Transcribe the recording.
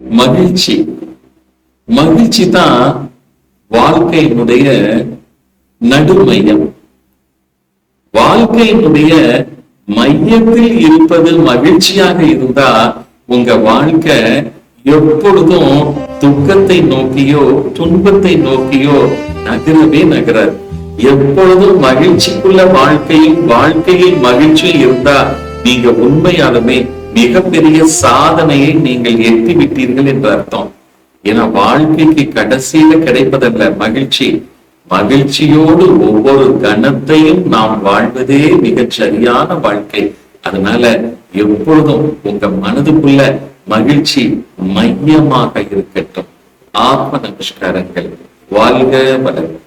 மகிழ்ச்சி. மகிழ்ச்சி தான் வாழ்க்கையினுடைய நடுமையம். வாழ்க்கையினுடைய மையத்தில் இருப்பது மகிழ்ச்சியாக இருந்தா உங்க வாழ்க்கை எப்பொழுதும் துக்கத்தை நோக்கியோ துன்பத்தை நோக்கியோ நகரவே நகராது. எப்பொழுதும் மகிழ்ச்சிக்குள்ள வாழ்க்கையில் மகிழ்ச்சியும் இருந்தா நீங்க உண்மையாலுமே மிகப்பெரிய சாதனையை நீங்கள் எட்டி விட்டீர்கள் என்று அர்த்தம். ஏன்னா வாழ்க்கைக்கு கடைசியில கிடைப்பதல்ல மகிழ்ச்சி. மகிழ்ச்சியோடு ஒவ்வொரு கணத்தையும் நாம் வாழ்வதே மிகச் சரியான வாழ்க்கை. அதனால எப்பொழுதும் உங்க மனதுக்குள்ள மகிழ்ச்சி மையமாக இருக்கட்டும். ஆத்ம நமஸ்காரங்கள். வாழ்க வளர்க.